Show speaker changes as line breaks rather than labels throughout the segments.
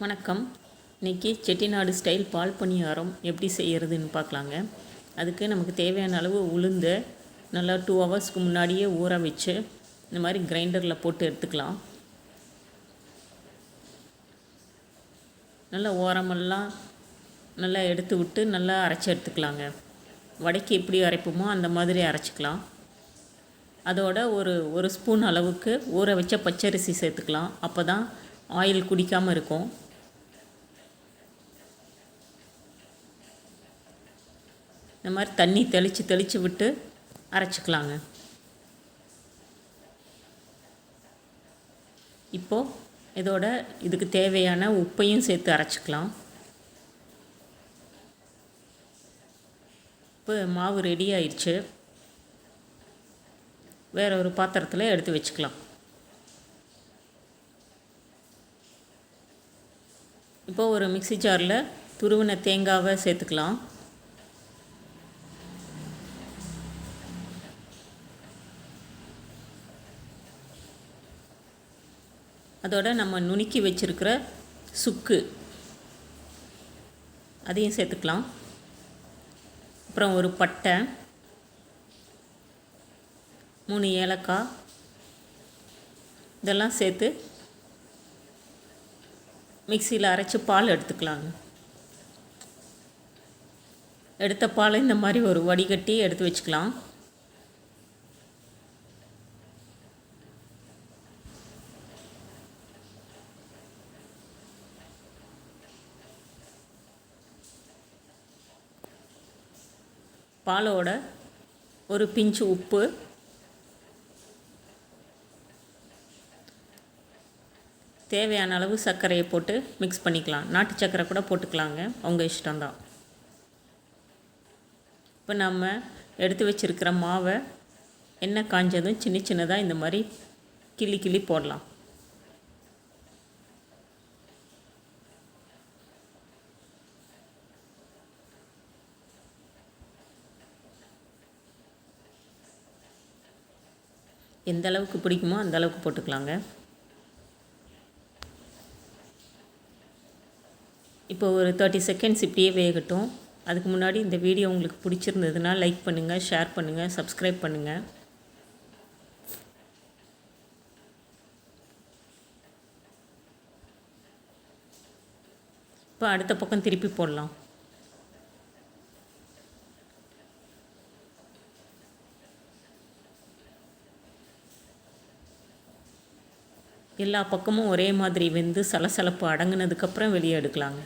வணக்கம். இன்றைக்கி செட்டிநாடு ஸ்டைல் பால் பணியாரம் எப்படி செய்கிறதுன்னு பார்க்கலாங்க. அதுக்கு நமக்கு தேவையான அளவு உளுந்து நல்லா 2 ஹவர்ஸ்க்கு முன்னாடியே ஊற வச்சு இந்த மாதிரி கிரைண்டரில் போட்டு எடுத்துக்கலாம். நல்லா ஓரமெல்லாம் நல்லா எடுத்து விட்டு நல்லா அரைச்சி எடுத்துக்கலாங்க. வடைக்கு எப்படி அரைப்போமோ அந்த மாதிரி அரைச்சிக்கலாம். அதோட ஒரு ஸ்பூன் அளவுக்கு ஊற வச்ச பச்சரிசி சேர்த்துக்கலாம். அப்போ தான் ஆயில் குடிக்காமல் இருக்கும். இந்த மாதிரி தண்ணி தெளித்து விட்டு அரைச்சிக்கலாங்க. இப்போது இதோட இதுக்கு தேவையான உப்பையும் சேர்த்து அரைச்சிக்கலாம். இப்போ மாவு ரெடி ஆயிடுச்சு. வேறு ஒரு பாத்திரத்தில் எடுத்து வச்சுக்கலாம். இப்போது ஒரு மிக்ஸி ஜாரில் துருவின தேங்காவை சேர்த்துக்கலாம். அதோட நம்ம நுணுக்கி வச்சுருக்கிற சுக்கு அதையும் சேர்த்துக்கலாம். அப்புறம் ஒரு பட்டை, 3 ஏலக்காய் இதெல்லாம் சேர்த்து மிக்சியில் அரைச்சி பால் எடுத்துக்கலாங்க. எடுத்த பால் இந்த மாதிரி ஒரு வடிகட்டி எடுத்து வச்சுக்கலாம். பாலோட ஒரு பிஞ்சு உப்பு, தேவையான அளவு சர்க்கரையை போட்டு மிக்ஸ் பண்ணிக்கலாம். நாட்டு சர்க்கரை கூட போட்டுக்கலாங்க, உங்கள் இஷ்டம்தான். இப்போ நம்ம எடுத்து வச்சுருக்கிற மாவை எண்ணெய் காஞ்சதும் சின்னதாக இந்த மாதிரி கிள்ளி போடலாம். எந்த அளவுக்கு பிடிக்குமோ அந்த அளவுக்கு போட்டுக்கலாங்க. இப்போ ஒரு 30 செகண்ட்ஸ் இப்படியே வேகட்டும். அதுக்கு முன்னாடி இந்த வீடியோ உங்களுக்கு பிடிச்சிருந்ததுன்னா லைக் பண்ணுங்கள், ஷேர் பண்ணுங்கள், சப்ஸ்கிரைப் பண்ணுங்கள். இப்போ அடுத்த பக்கம் திருப்பி போடலாம். எல்லா பக்கமும் ஒரே மாதிரி வெந்து சலசலப்பு அடங்கினதுக்கப்புறம் வெளியே எடுக்கலாங்க.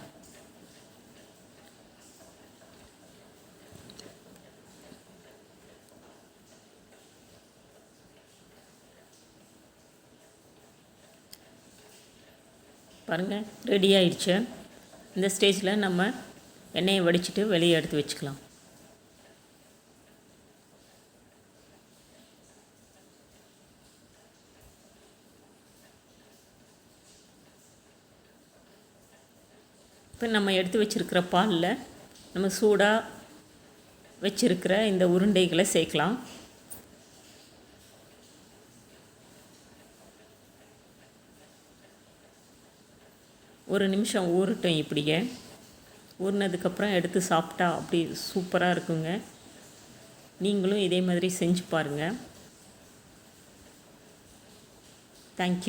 பாருங்கள், ரெடி ஆயிடுச்சு. இந்த ஸ்டேஜில் நம்ம எண்ணெயை வடிச்சிட்டு வெளியே எடுத்து வச்சுக்கலாம். இப்போ நம்ம எடுத்து வச்சுருக்கிற பாலில் நம்ம சூடாக வச்சுருக்கிற இந்த உருண்டைகளை சேர்க்கலாம். ஒரு நிமிஷம் ஊறட்டும். இப்படியே ஊறினதுக்கப்புறம் எடுத்து சாப்பிட்டா அப்படி சூப்பராக இருக்குங்க. நீங்களும் இதே மாதிரி செஞ்சு பாருங்கள். தேங்க்யூ.